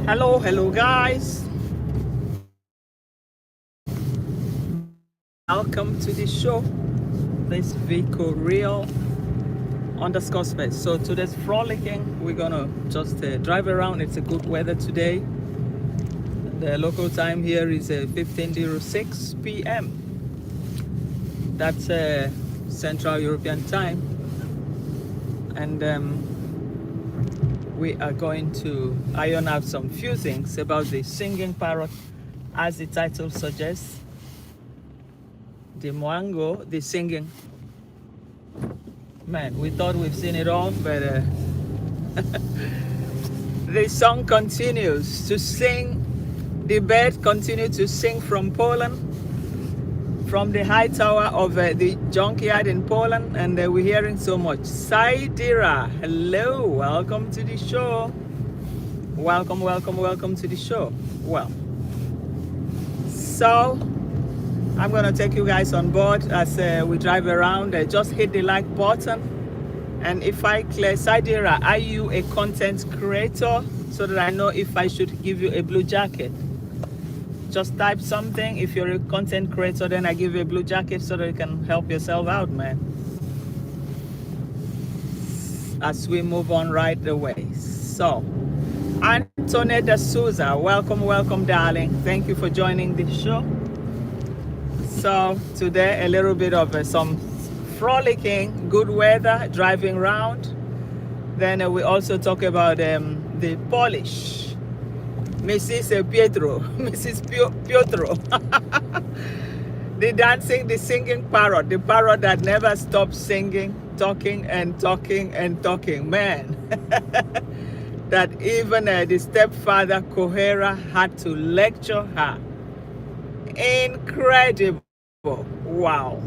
Hello guys. Welcome to the show. This Vico Real underscore space. So today's frolicking, we're gonna just drive around. It's a good weather today. The local time here is 15:06 p.m. That's Central European time, and we are going to iron out some few things about the singing parrot, as the title suggests. The Mwango, the singing. Man, we thought we've seen it all, but the song continues to sing. The bird continues to sing from Poland, from the high tower of the junkyard in Poland, and we're hearing so much. Saidira, hello, welcome to the show. Welcome to the show. Well, so I'm going to take you guys on board as we drive around. Just hit the like button. And if I clear, Saidira, are you a content creator? So that I know if I should give you a blue jacket. Just type something. If you're a content creator, then I give you a blue jacket so that you can help yourself out, man. As we move on right away. So, Antoinette Souza, welcome, darling. Thank you for joining the show. So today a little bit of some frolicking, good weather, driving around. Then we also talk about the Polish, Mrs. Pietro, Mrs. Pietro, the singing parrot, the parrot that never stops singing, talking and talking and talking. Man, that even the stepfather Kohera had to lecture her. Incredible. Wow.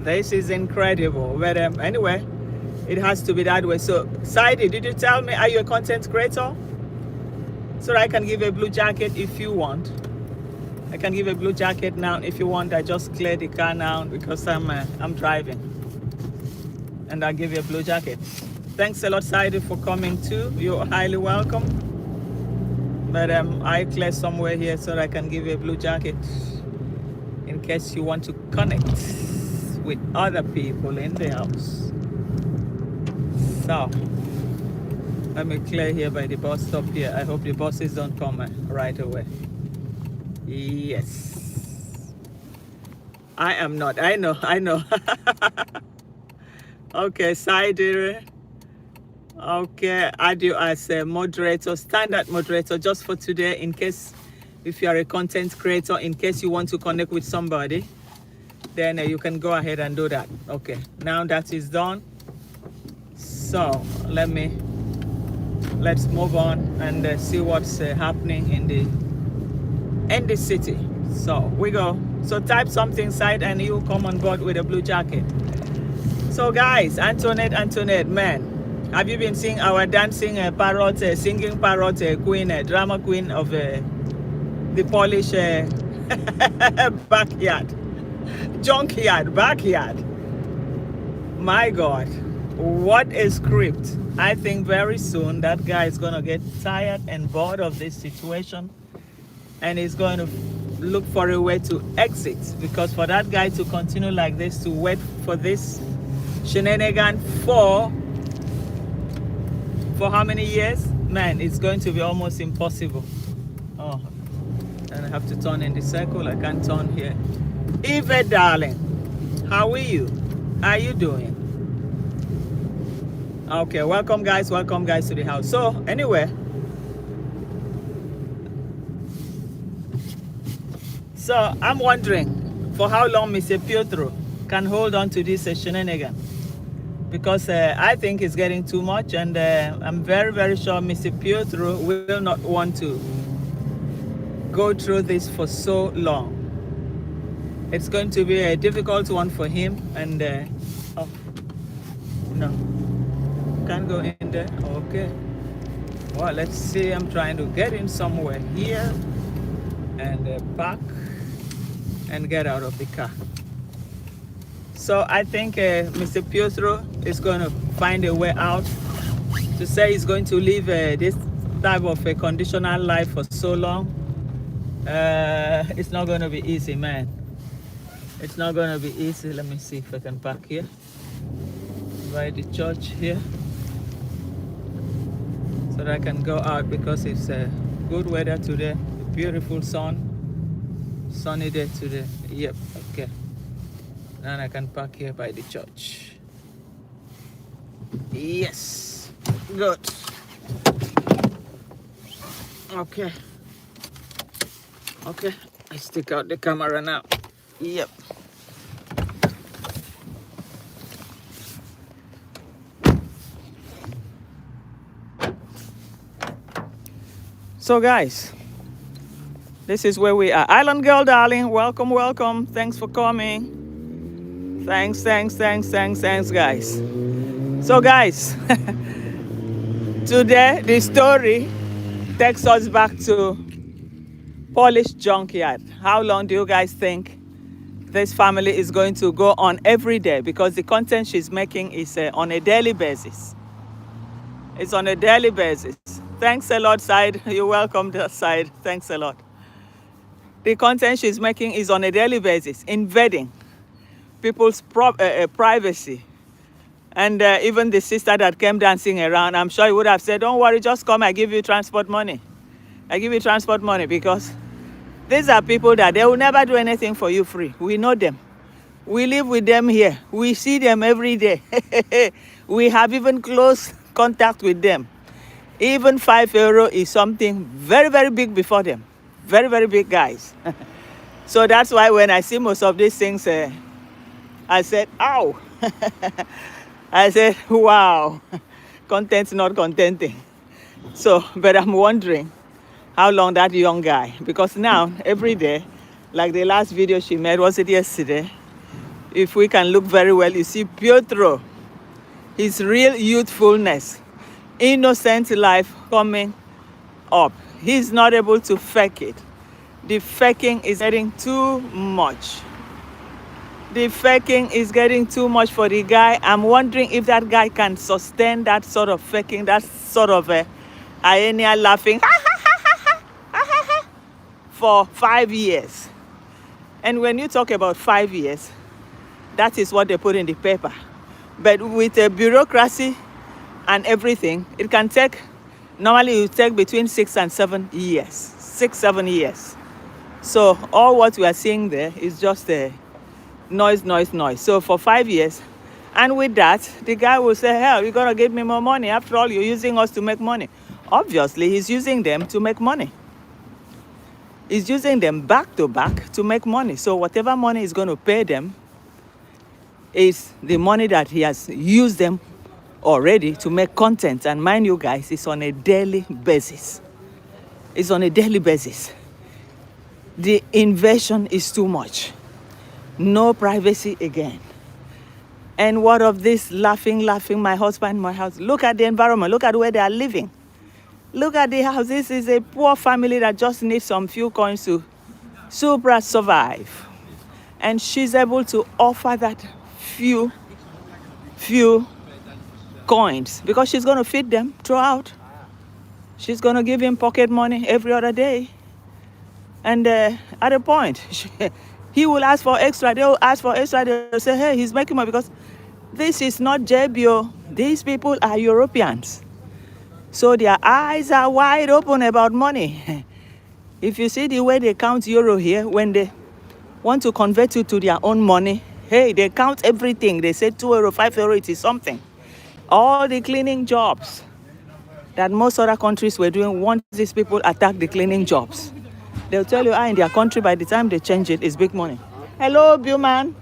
This is incredible. But anyway, it has to be that way. So, Saidi, did you tell me, are you a content creator? So I can give a blue jacket if you want. I can give a blue jacket now if you want. I just clear the car now because I'm driving. And I'll give you a blue jacket. Thanks a lot, Saidi, for coming too. You're highly welcome. But I clear somewhere here so that I can give you a blue jacket in case you want to connect with other people in the house. So let me clear here by the bus stop here. I hope the buses don't come right away. Yes. I am not. I know. Okay, Saidi. Okay, add you as a moderator, standard moderator, just for today, in case if you are a content creator, in case you want to connect with somebody, then you can go ahead and do that. Okay, now that is done. So let's move on and see what's happening in the city. So we go. So type something inside and you come on board with a blue jacket. So guys, Antoinette, man. Have you been seeing our dancing parrot, singing parrot queen, drama queen of the Polish backyard? My God, what a script. I think very soon that guy is going to get tired and bored of this situation and he's going to look for a way to exit, because for that guy to continue like this, to wait for this shenanigan for how many years? Man, it's going to be almost impossible. Oh, and I have to turn in the circle. I can't turn here. Eve, darling, how are you? How are you doing? Okay, welcome guys to the house. So anyway, so I'm wondering for how long Mr. Pietro can hold on to this shenanigan. Because I think it's getting too much, and I'm very, very sure Mr. Pietro will not want to go through this for so long. It's going to be a difficult one for him, and oh, no, can't go in there. Okay, well, let's see. I'm trying to get in somewhere here and park and get out of the car. So I think Mr. Pietro is going to find a way out to say he's going to live this type of a conditional life for so long, it's not going to be easy, man. It's not going to be easy. Let me see if I can park here by the church here so that I can go out, because it's good weather today, beautiful sunny day today. Yep, okay. Then I can park here by the church. Yes, good. Okay, I stick out the camera now. Yep. So guys, this is where we are. Island girl, darling, welcome. Thanks for coming. Thanks, guys. So guys, today the story takes us back to Polish junkyard. How long do you guys think this family is going to go on every day? Because the content she's making is on a daily basis. It's on a daily basis. Thanks a lot, Side. You're welcome, Side. Thanks a lot. The content she's making is on a daily basis, invading people's privacy. And even the sister that came dancing around, I'm sure he would have said, don't worry, just come, I give you transport money. I give you transport money, because these are people that they will never do anything for you free. We know them. We live with them here. We see them every day. We have even close contact with them. Even €5 is something very, very big before them. Very, very big guys. So that's why when I see most of these things, I said, ow. I said, wow. Content's not contenting. So, but I'm wondering how long that young guy, because now every day, like the last video she made, was it yesterday? If we can look very well, you see Piotr, his real youthfulness, innocent life coming up. He's not able to fake it. The faking is getting too much. The faking is getting too much for the guy. I'm wondering if that guy can sustain that sort of faking, that sort of hyena laughing for 5 years. And when you talk about 5 years, that is what they put in the paper. But with a bureaucracy and everything, it can take, normally it will take between 6 and 7 years. 7 years. So all what we are seeing there is just a noise. So for 5 years, and with that, the guy will say, hell, you're gonna give me more money. After all, you're using us to make money. Obviously, he's using them to make money. He's using them back to back to make money. So whatever money he's going to pay them is the money that he has used them already to make content. And mind you guys, it's on a daily basis. It's on a daily basis. The invasion is too much. No privacy again. And what of this laughing, my husband, my house? Look at the environment. Look at where they are living. Look at the house. This is a poor family that just needs some few coins to survive. And she's able to offer that few coins because she's going to feed them throughout. She's going to give him pocket money every other day. And at a point, he will ask for extra. They will ask for extra. They will say, hey, he's making money, because this is not JBO. These people are Europeans. So their eyes are wide open about money. If you see the way they count euro here, when they want to convert it to their own money, hey, they count everything. They say €2, €5, it is something. All the cleaning jobs that most other countries were doing, once these people attack the cleaning jobs, they'll tell you, in their country, by the time they change it, it's big money. Hello, Buman.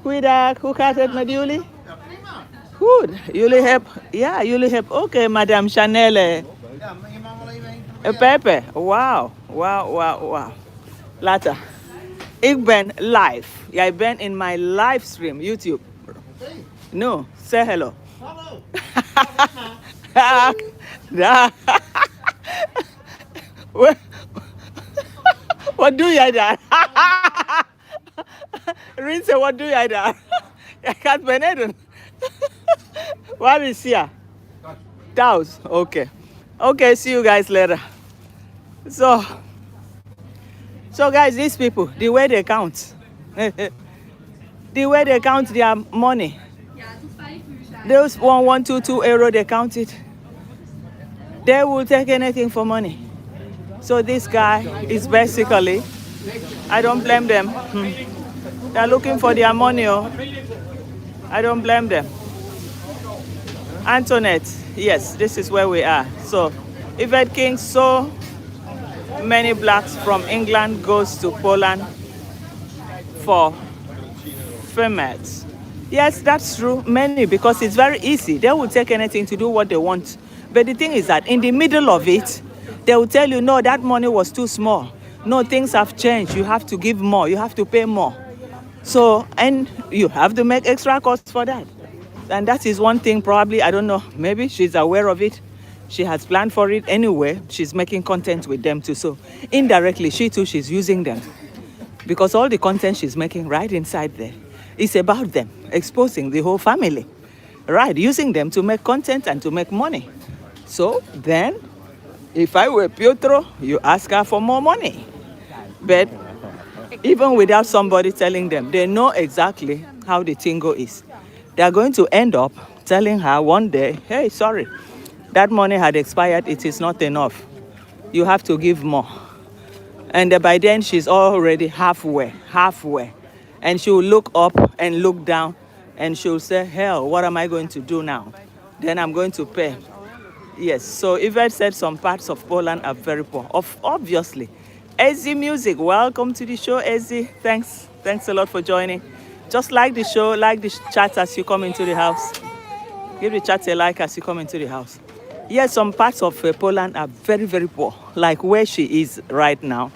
Goeiedag, hoe gaat het met jullie? Goed, jullie hebben, ja, jullie hebben ook Madame Chanel. Pepe, wauw. Later. Ik ben live. Jij bent in my livestream, YouTube. No, say hello. Hallo. Wat doe jij daar? Rinse, wat doe jij daar? Jij gaat beneden. Waar is hij? Taos. Okay. Okay, see you guys later. So, so guys, these people, the way they count, the way they count their money, those 1122 euro, they count it. They will take anything for money. So this guy is basically, I don't blame them. They're looking for their money. Oh. I don't blame them. Antoinette, yes, this is where we are. So, Yvette King, so many blacks from England goes to Poland for females. Yes, that's true. Many, because it's very easy. They will take anything to do what they want. But the thing is that in the middle of it, they will tell you, no, that money was too small. No, things have changed. You have to give more. You have to pay more. So, and you have to make extra costs for that. And that is one thing probably, I don't know, maybe she's aware of it. She has planned for it anyway. She's making content with them too. So indirectly, she too, she's using them. Because all the content she's making right inside there is about them, exposing the whole family. Right, using them to make content and to make money. So then, if I were Pietro, you ask her for more money. But even without somebody telling them, they know exactly how the tingo is. They are going to end up telling her one day, hey, sorry, that money had expired, it is not enough. You have to give more. And by then she's already halfway. And she'll look up and look down and she'll say, hell, what am I going to do now? Then I'm going to pay. Yes, so Yvette said some parts of Poland are very poor. Obviously. Ezzy Music, welcome to the show, Ezzy. Thanks a lot for joining. Just like the show, like the chat as you come into the house. Give the chat a like as you come into the house. Yes, some parts of Poland are very, very poor. Like where she is right now.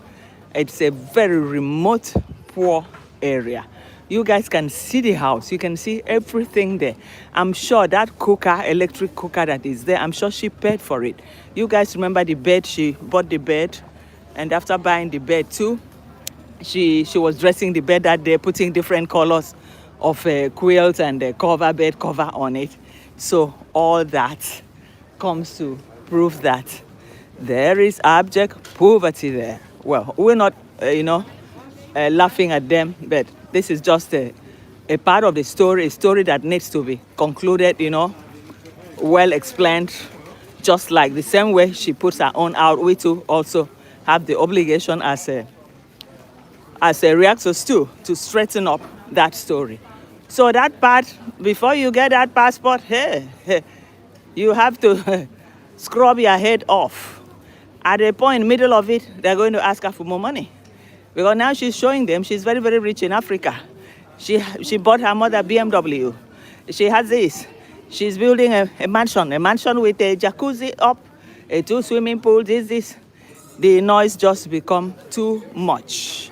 It's a very remote, poor area. You guys can see the house. You can see everything there. I'm sure that cooker, electric cooker that is there, I'm sure she paid for it. You guys remember the bed? She bought the bed. And after buying the bed too, she was dressing the bed that day, putting different colors of quilts and bed cover on it. So all that comes to prove that there is abject poverty there. Well, we're not, laughing at them, but this is just a part of the story, a story that needs to be concluded, well explained, just like the same way she puts her own out. We too also have the obligation as reactors too to straighten up that story. So that part, before you get that passport, hey, you have to scrub your head off. At a point, middle of it, they're going to ask her for more money. Because now she's showing them she's very, very rich in Africa. She bought her mother BMW. She has this. She's building a mansion with a jacuzzi up, 2 swimming pools, this. The noise just become too much.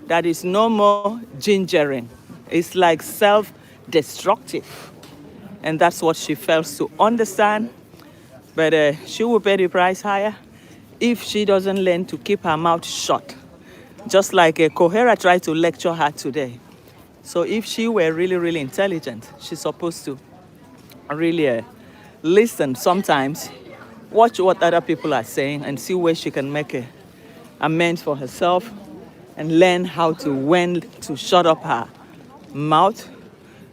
That is no more gingering. It's like self-destructive. And that's what she fails to understand. But she will pay the price higher if she doesn't learn to keep her mouth shut. Just like Kohera tried to lecture her today. So if she were really, really intelligent, she's supposed to really listen sometimes, watch what other people are saying and see where she can make amends for herself and learn how to when to shut up her mouth,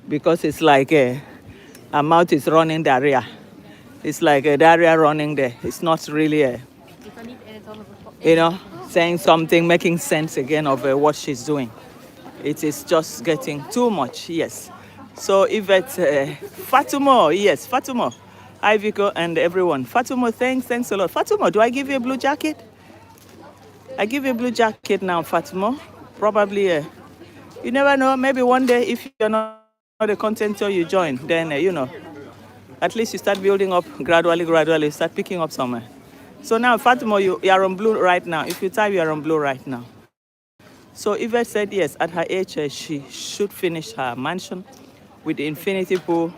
because it's like her mouth is running diarrhea. It's like a diarrhea running there. It's not really saying something, making sense again of what she's doing. It is just getting too much, yes. So Yvette, Fatumo, yes, Fatumo. Hi, Vico and everyone. Fatumo, thanks a lot. Fatumo, do I give you a blue jacket? I give you a blue jacket now, Fatumo. Probably, you never know, maybe one day if you're not a contenter you join, then, at least you start building up gradually, start picking up somewhere. So now, Fatima, you are on blue right now. If you type, you are on blue right now. So Yvette said, yes, at her age, she should finish her mansion with the infinity pool,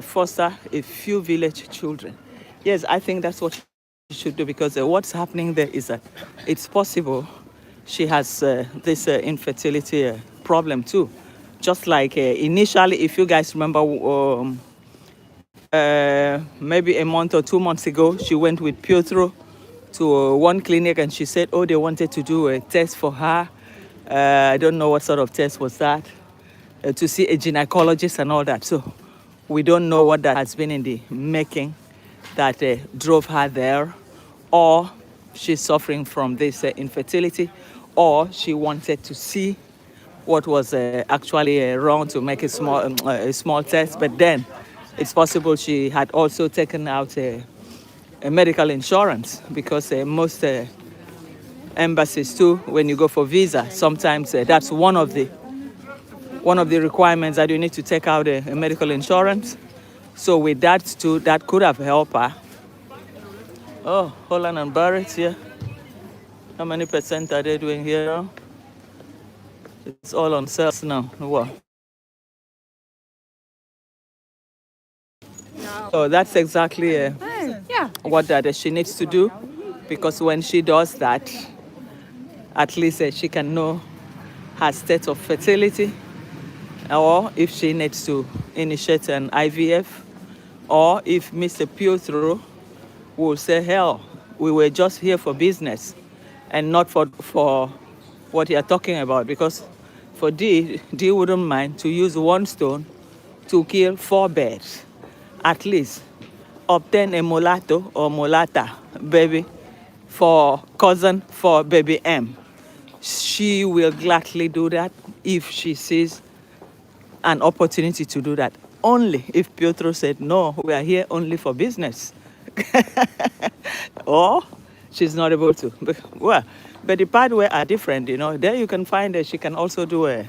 foster a few village children. Yes, I think that's what she should do, because what's happening there is that it's possible she has this infertility problem too. Just like initially, if you guys remember, maybe a month or 2 months ago, she went with Pietro to one clinic, and she said, oh, they wanted to do a test for her. I don't know what sort of test was that, to see a gynecologist and all that. So we don't know what that has been in the making that drove her there, or she's suffering from this infertility, or she wanted to see what was actually wrong to make a small test. But then it's possible she had also taken out a medical insurance, because most embassies too, when you go for visa, sometimes that's one of the requirements, that you need to take out a medical insurance. So with that too, that could have helped her. Oh, Holland and Barrett here. How many percent are they doing here? It's all on sales now. What? So that's exactly what that she needs to do, because when she does that, at least she can know her state of fertility, or if she needs to initiate an IVF, or if Mr. Pietro will say, hell, we were just here for business and not for what you're talking about, because for D wouldn't mind to use one stone to kill 4 birds. At least obtain a mulatto or mulata baby for cousin for baby M. She will gladly do that if she sees an opportunity to do that. Only if Pietro said, no, we are here only for business. Or she's not able to. But the pathway are different, There you can find that she can also do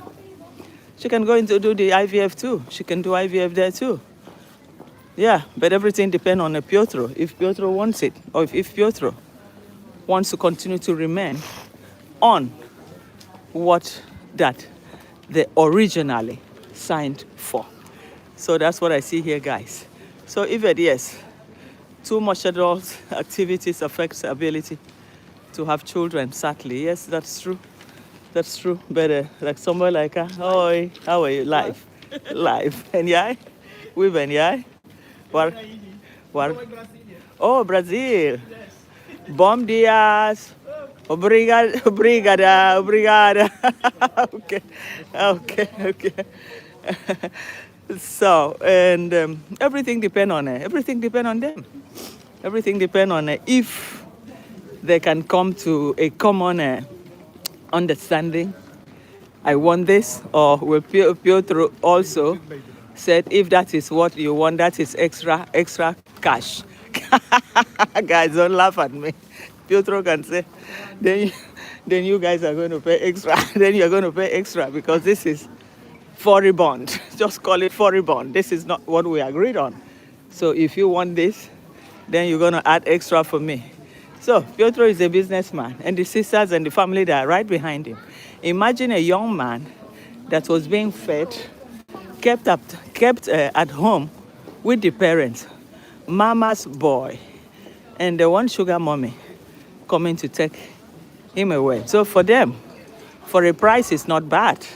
she can go into do the IVF too. She can do IVF there too. Yeah, but everything depends on Pietro. If Pietro wants it, or if Pietro wants to continue to remain on what that they originally signed for. So that's what I see here, guys. So even, yes, too much adult activities affects the ability to have children, sadly. Yes, that's true. That's true. But like somebody like her, hi, how are you? Live. Live. And yeah? We been, yeah? War. Oh, Brazil. Bom dias. Obrigada. Obrigada. Okay. So, and everything depends on them. Everything depends on if they can come to a common understanding. I want this, or will Pietro also said, if that is what you want, that is extra cash. Guys, don't laugh at me. Pietro can say, then you guys are going to pay extra. Then you're going to pay extra, because this is furibond. Just call it furibond. This is not what we agreed on. So if you want this, then you're going to add extra for me. So Pietro is a businessman, and the sisters and the family that are right behind him. Imagine a young man that was being fed, kept at home with the parents, mama's boy, and the one sugar mommy coming to take him away. So for them, for a price, it's not bad.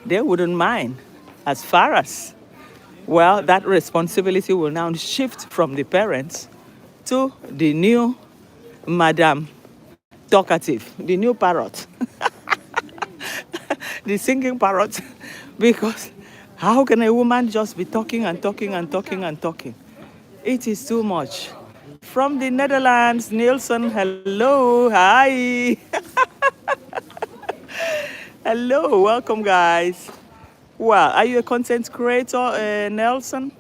They wouldn't mind. As far as, well, that responsibility will now shift from the parents to the new Madame Talkative, the new Parrot, the singing Parrot, because how can a woman just be talking and talking and talking and talking? It is too much. From the Netherlands, Nielsen, hello, hi. Hello, welcome, guys. Well, are you a content creator, Nelson?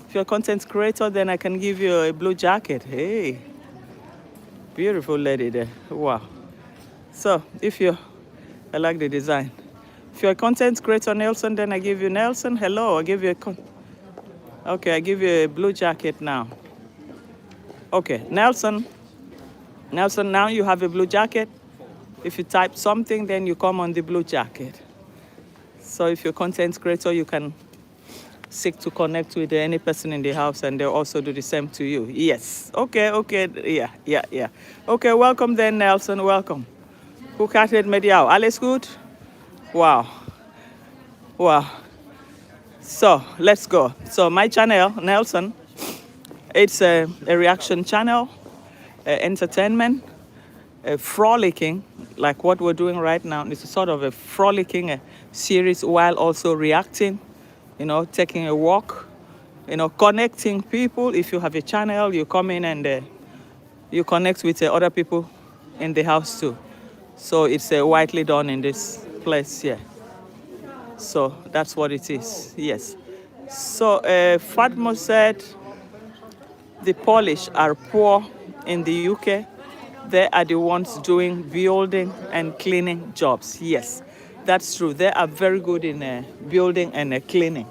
If you're a content creator, then I can give you a blue jacket. Hey, beautiful lady there. Wow. So, I like the design. If you're a content creator, Nelson, then I give you Nelson. Hello, I give you I give you a blue jacket now. Okay, Nelson, now you have a blue jacket. If you type something, then you come on the blue jacket. So if you're a content creator, you can seek to connect with any person in the house, and they'll also do the same to you. Yes. Okay. Yeah. Okay, welcome then, Nelson. Welcome. Who catted medial? Alles good? Wow. So let's go. So my channel, Nelson, It's a reaction channel, entertainment, frolicking, like what we're doing right now. It's a sort of a frolicking series while also reacting, taking a walk, connecting people. If you have a channel, you come in and you connect with other people in the house too. So it's widely done in this place here. So that's what it is, yes. So Fatma said the Polish are poor in the UK. They are the ones doing building and cleaning jobs. Yes, that's true. They are very good in building and cleaning.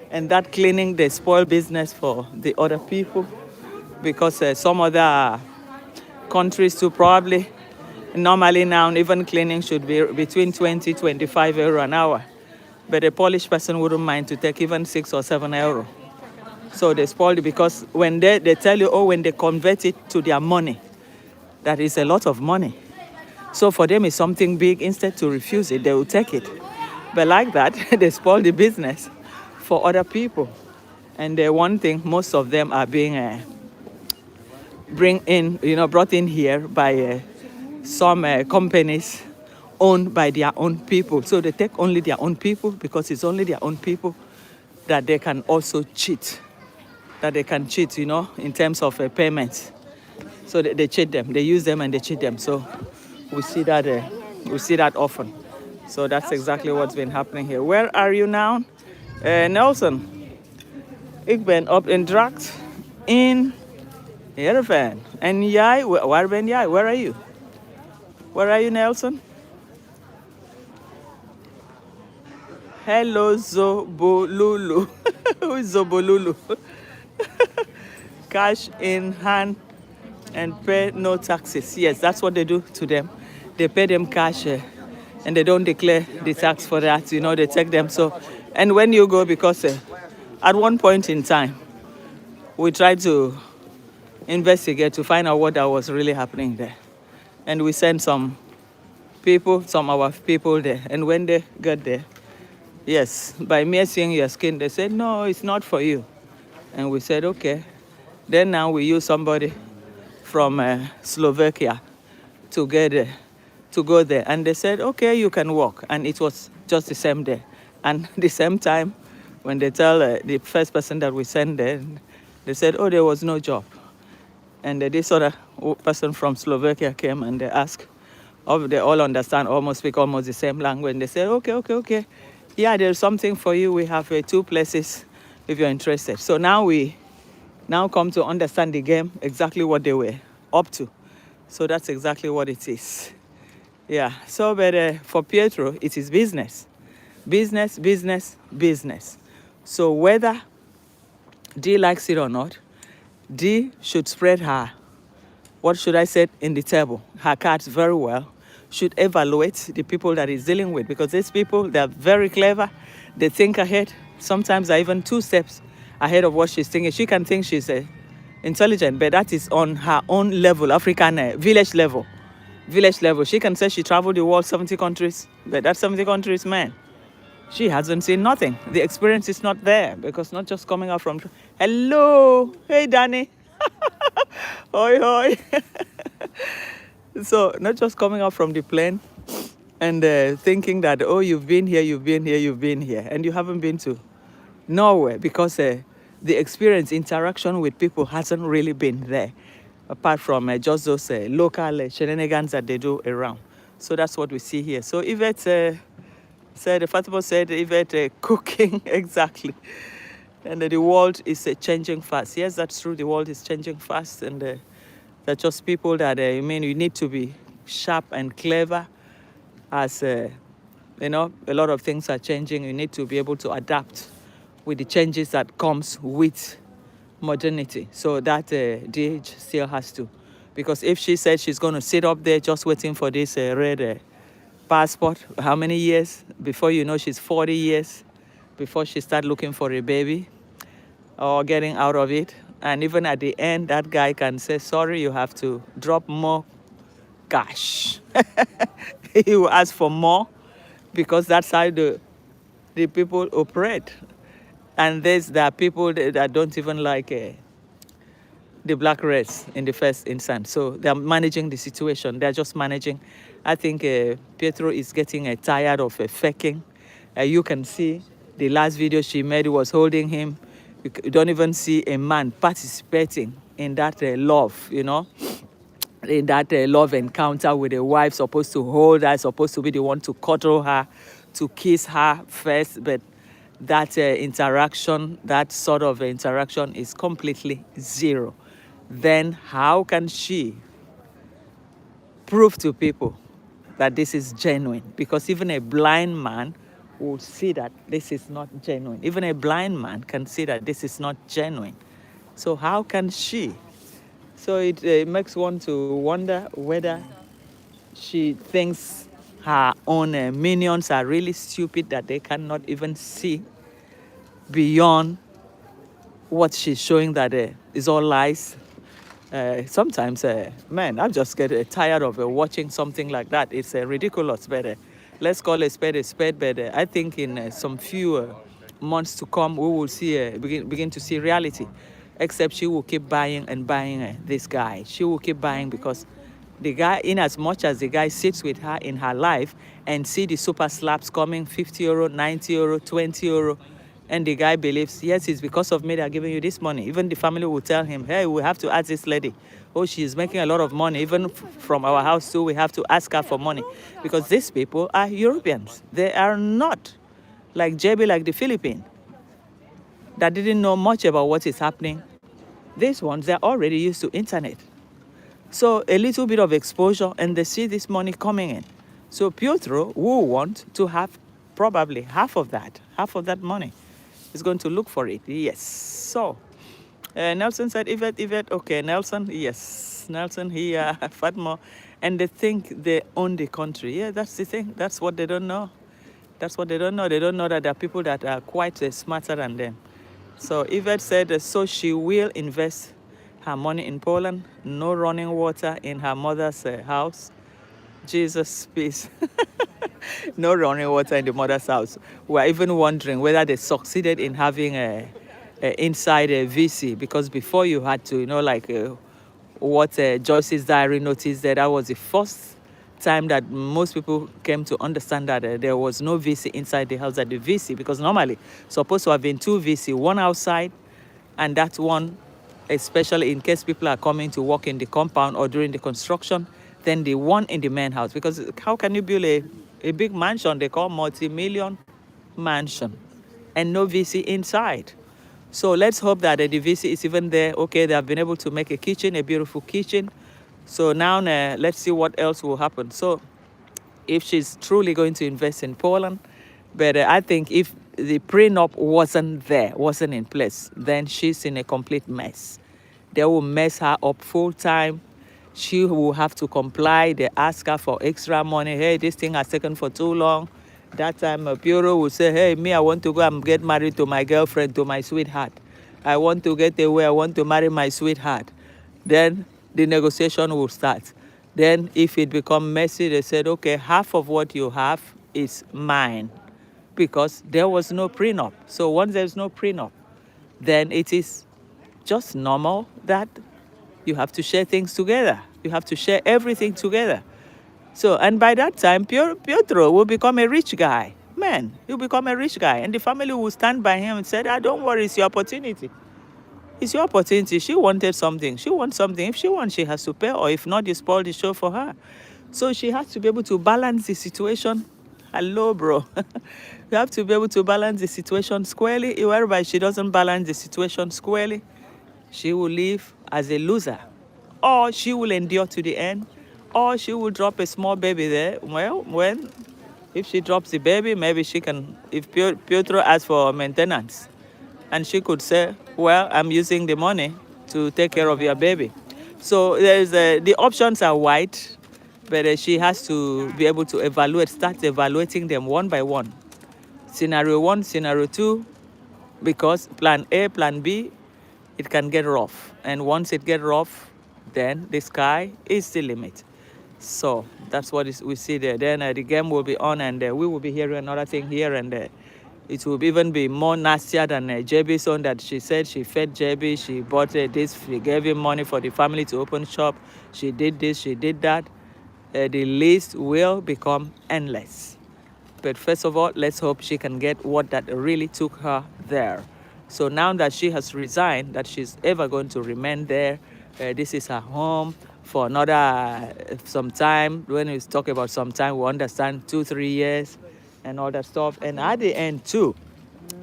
And that cleaning, they spoil business for the other people because some other countries too probably, normally now, even cleaning should be between 20-25 euro an hour. But a Polish person wouldn't mind to take even 6 or 7 euro. So they spoiled it because when they tell you, when they convert it to their money, that is a lot of money. So for them, it's something big. Instead to refuse it, they will take it. But like that, they spoil the business for other people. And one thing, most of them are being brought in here by some companies owned by their own people. So they take only their own people because it's only their own people that they can also cheat. That they can cheat, in terms of payments. So they cheat them. They use them and they cheat them. So we see that often. So that's exactly what's been happening here. Where are you now? Nelson. Ik ben op een dracht in Heerenveen. En jij, waar ben jij? Where are you? Where are you, Nelson? Hello, Zobolulu. Who is Zobolulu? Cash in hand and pay no taxes. Yes, that's what they do to them. They pay them cash and they don't declare the tax for that. They take them. So, and when you go, because at one point in time, we tried to investigate to find out what was really happening there. And we sent some of our people there. And when they got there, yes, by mere seeing your skin, they said, no, it's not for you. And we said, okay. Then now we use somebody from Slovakia to go there. And they said, okay, you can walk. And it was just the same day. And the same time, when they tell the first person that we sent there, they said, there was no job. And this other person from Slovakia came and they asked, they all understand, speak almost the same language. And they said, okay. Yeah, there's something for you. We have 2 places if you're interested. So now we come to understand the game, exactly what they were up to. So that's exactly what it is. Yeah, so but for Pietro, it is business. Business, business, business. So whether Dee likes it or not, Dee should spread her, in the table, her cards very well, should evaluate the people that he's dealing with, because these people, they're very clever, they think ahead, sometimes are even 2 steps ahead of what she's thinking. She can think she's intelligent, but that is on her own level, African village level. She can say she traveled the world 70 countries, but that's 70 countries, man. She hasn't seen nothing. The experience is not there, because not just coming out from... Hello. Hey, Danny. Hoi, hoi. So not just coming out from the plane and thinking that, you've been here, and you haven't been to nowhere, because the experience, interaction with people hasn't really been there, apart from just those local shenanigans that they do around. So that's what we see here. So Yvette Fatima said, Yvette cooking, exactly. And the world is changing fast. Yes, that's true. The world is changing fast, and they're just people that, you need to be sharp and clever, as, a lot of things are changing. You need to be able to adapt with the changes that comes with modernity. So that DH still has to. Because if she said she's going to sit up there just waiting for this red passport, how many years? Before you know, she's 40 years before she start looking for a baby or getting out of it. And even at the end, that guy can say, sorry, you have to drop more cash. He will ask for more, because that's how the people operate. And there are people that don't even like the black race in the first instance. So they're managing the situation. They're just managing. I think Pietro is getting tired of faking. You can see the last video she made was holding him. You don't even see a man participating in that love, you know, in that love encounter with a wife, supposed to hold her, supposed to be the one to cuddle her, to kiss her first. But that interaction, that sort of interaction is completely zero. Then how can she prove to people that this is genuine? Because even a blind man will see that this is not genuine. Even a blind man can see that this is not genuine. So how can she? So it makes one to wonder whether she thinks her own minions are really stupid, that they cannot even see beyond what she's showing, that is all lies. Sometimes, man, I just get tired of watching something like that. It's ridiculous, but let's call a spade. But I think in some few months to come, we will see begin to see reality. Except she will keep buying and buying this guy. She will keep buying because the guy, in as much as the guy sits with her in her life and see the super slaps coming, 50 euro, 90 euro, 20 euro, and the guy believes, yes, it's because of me they're giving you this money. Even the family will tell him, hey, we have to ask this lady. Oh, she's making a lot of money. Even from our house too, we have to ask her for money. Because these people are Europeans. They are not like JB, like the Philippines, that didn't know much about what is happening. These ones, they're already used to internet. So a little bit of exposure and they see this money coming in. So Pietro will want to have probably half of that money. He's going to look for it, yes. So Nelson said, Yvette, okay, Nelson, yes. Nelson here, Fatma, and they think they own the country. Yeah, that's the thing. That's what they don't know. That's what they don't know. They don't know that there are people that are quite smarter than them. So Yvette said, so she will invest her money in Poland, no running water in her mother's house. Jesus, peace. No running water in the mother's house. We're even wondering whether they succeeded in having a inside a VC, because before you had to, you know, like what Joyce's diary noticed, that was the first time that most people came to understand that there was no VC inside the house at the VC, because normally supposed to have been two VC, one outside, and that one, especially in case people are coming to work in the compound or during the construction, then the one in the main house. Because how can you build a big mansion they call multi-million mansion and no VC inside? So let's hope that the VC is even there. Okay, they have been able to make a kitchen, a beautiful kitchen. So now let's see what else will happen. So if she's truly going to invest in Poland, but I think if the prenup wasn't in place, then she's in a complete mess. They will mess her up full time. She will have to comply. They ask her for extra money. Hey, this thing has taken for too long. That time a bureau will say, hey, me, I want to go and get married to my girlfriend, to my sweetheart. I want to get away. I want to marry my sweetheart. Then the negotiation will start. Then if it becomes messy, they said, okay, half of what you have is mine, because there was no prenup. So once there's no prenup, then it is just normal that you have to share things together. You have to share everything together. So, and by that time, Pietro will become a rich guy. Man, he'll become a rich guy. And the family will stand by him and say, don't worry, it's your opportunity. It's your opportunity. She wanted something. She wants something. If she wants, she has to pay. Or if not, you spoil the show for her. So she has to be able to balance the situation. Hello, bro. You have to be able to balance the situation squarely. Whereby she doesn't balance the situation squarely, she will live as a loser. Or she will endure to the end. Or she will drop a small baby there. Well, if she drops the baby, maybe she can, if Pietro asks for maintenance, and she could say, well, I'm using the money to take care of your baby. So there's the options are wide, but she has to be able to start evaluating them one by one. Scenario 1, scenario 2, because plan A, plan B, it can get rough. And once it gets rough, then the sky is the limit. So that's what we see there. Then the game will be on, and we will be hearing another thing here and there. It will even be more nastier than JB's own, that she said she fed JB, she bought this, she gave him money for the family to open shop, she did this, she did that. The list will become endless. But first of all, let's hope she can get what that really took her there. So now that she has resigned, that she's ever going to remain there, this is her home for another some time. When we talk about some time, we understand 2-3 years and all that stuff. And at the end too,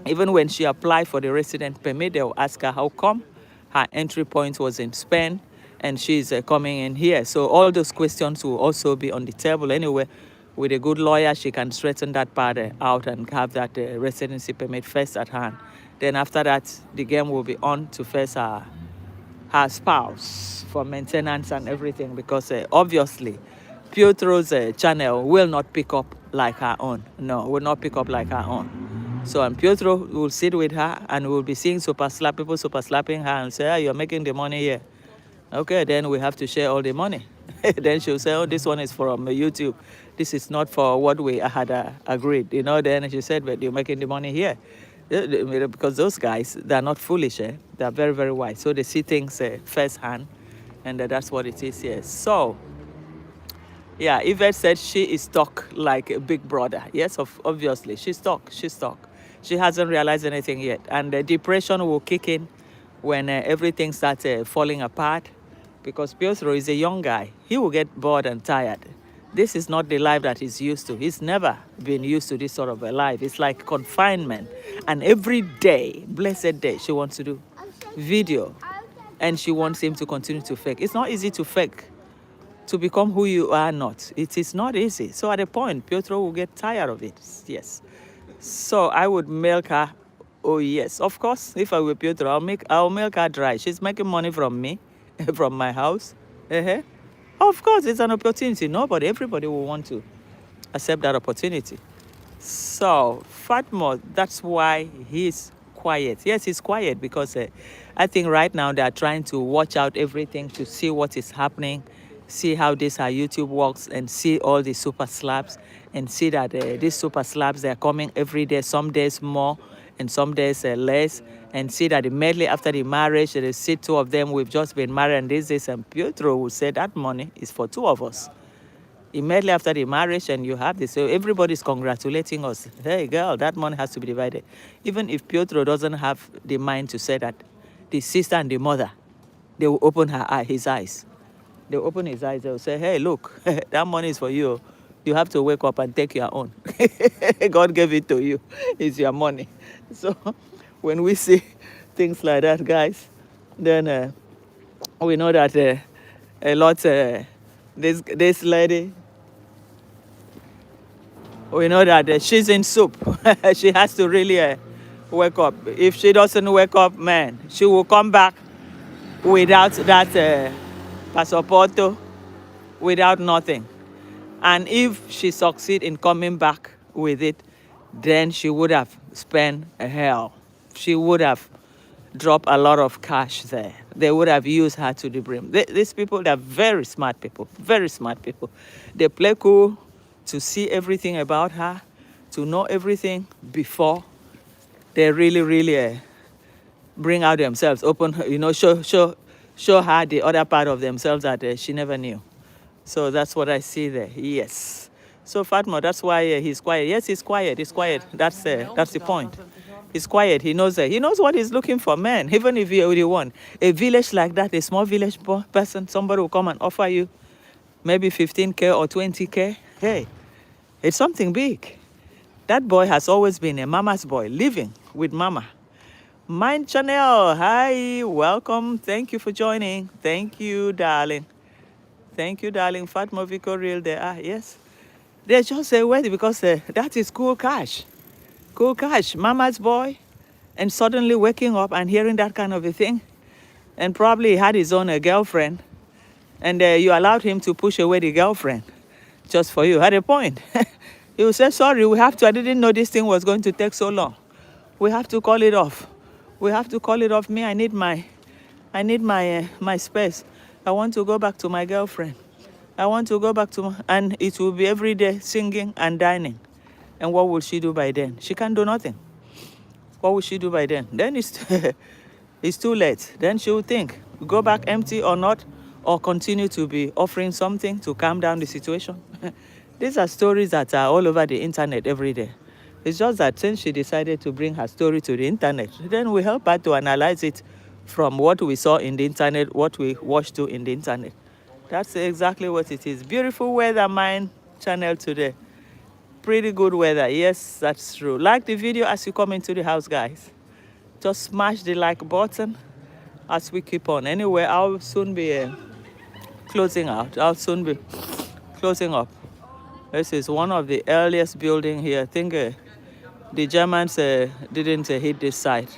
even when she applied for the resident permit, they'll ask her how come her entry point was in Spain and she's coming in here. So all those questions will also be on the table anyway. With a good lawyer, she can straighten that part out and have that residency permit first at hand. Then after that, the game will be on to face her spouse for maintenance and everything, because obviously Pietro's channel will not pick up like her own. No, will not pick up like her own. So, and Pietro will sit with her and we'll be seeing people super slapping her and say, you're making the money here. Okay, then we have to share all the money. Then she'll say, oh, this one is from YouTube. This is not for what we had agreed. Then she said, but you're making the money here. Because those guys, they're not foolish. They're very, very wise. So they see things firsthand. And that's what it is here. So, yeah, Yvette said she is stuck like a big brother. Yes, obviously. She's stuck. She hasn't realized anything yet. And the depression will kick in when everything starts falling apart. Because Pietro is a young guy. He will get bored and tired. This is not the life that he's used to. He's never been used to this sort of a life. It's like confinement. And every day, blessed day, she wants to do video. And she wants him to continue to fake. It's not easy to fake, to become who you are not. It is not easy. So at a point, Pietro will get tired of it. Yes. So I would milk her. Oh, yes. Of course, if I were Pietro, I'll milk her dry. She's making money from me, from my house. Of course, it's an opportunity. Everybody will want to accept that opportunity. So, Fatmo, that's why he's quiet. Yes, he's quiet because I think right now they are trying to watch out everything to see what is happening, see how this YouTube works, and see all the super slabs, and see that these super slabs, they're coming every day, some days more and some days less, and see that immediately after the marriage, they see two of them, we've just been married, and this, and Pietro will say that money is for two of us. Immediately after the marriage, and you have this, so everybody's congratulating us. Hey, girl, that money has to be divided. Even if Pietro doesn't have the mind to say that, the sister and the mother, they will open his eyes. They'll open his eyes. They'll say, hey, look, that money is for you. You have to wake up and take your own. God gave it to you. It's your money. So when we see things like that, guys, then we know that a lot, this lady, we know that she's in soup. She has to really wake up. If she doesn't wake up, man, she will come back without that passaporto, without nothing. And if she succeeds in coming back with it, then she would have spent hell. She would have dropped a lot of cash there. They would have used her to the brim. These people, they're very smart people, very smart people. They play cool to see everything about her, to know everything before they really bring out themselves, open, show her the other part of themselves that she never knew. So that's what I see there. Yes. So Fatma, that's why he's quiet. Yes, he's quiet. He's quiet. That's the point. He's quiet. He knows what he's looking for, man. Even if you want a village like that, a small village person, somebody will come and offer you maybe 15K or 20K. Hey, it's something big. That boy has always been a mama's boy, living with mama. Mind Chanel, hi, welcome. Thank you for joining. Thank you, darling. Thank you, darling. Fatma Vico Real, they are, yes. They just say, wait, because that is cool cash. Cool cash, mama's boy. And suddenly waking up and hearing that kind of a thing. And probably he had his own girlfriend. And you allowed him to push away the girlfriend just for you. At a point, he will say, sorry, I didn't know this thing was going to take so long. We have to call it off. We have to call it off. Me, I need my space. I want to go back to my girlfriend. I want to go back to, and it will be every day singing and dining. And what will she do by then? She can't do nothing. What will she do by then? Then it's, it's too late. Then she will think, go back empty or not, or continue to be offering something to calm down the situation. These are stories that are all over the internet every day. It's just that since she decided to bring her story to the internet, then we help her to analyze it from what we saw in the internet, what we watched to in the internet. That's exactly what it is. Beautiful weather, mine channel today. Pretty good weather. Yes, that's true. Like the video as you come into the house, guys. Just smash the like button as we keep on. Anyway, I'll soon be closing out. I'll soon be closing up. This is one of the earliest building here. I think the Germans didn't hit this site.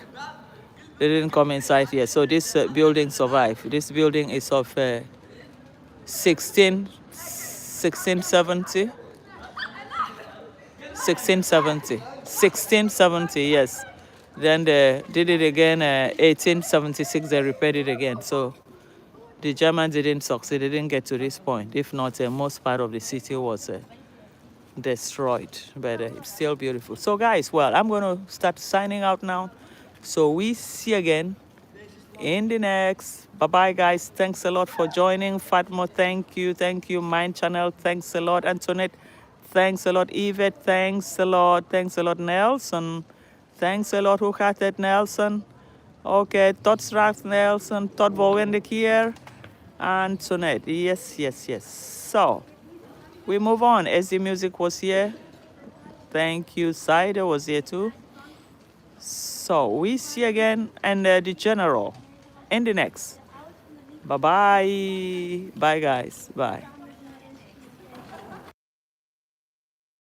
They didn't come inside here. So this building survived. This building is of 1670. 1670, yes. Then they did it again, 1876, they repaired it again. So the Germans didn't succeed, they didn't get to this point. If not, most part of the city was destroyed, but it's still beautiful. So guys, well, I'm going to start signing out now. So we see again in the next. Bye-bye, guys. Thanks a lot for joining. Fatma, thank you. Thank you. Mind Channel, thanks a lot. Antoinette, thanks a lot. Yvette, thanks a lot. Thanks a lot. Nelson, thanks a lot. Who had that? Nelson. Okay, Totsrath Nelson, Todd Bowendik here. Antoinette, yes, yes, yes. So we move on. As the music was here. Thank you. Saida was here too. So we see again, and the general in the next. Bye-bye. Bye, guys. Bye.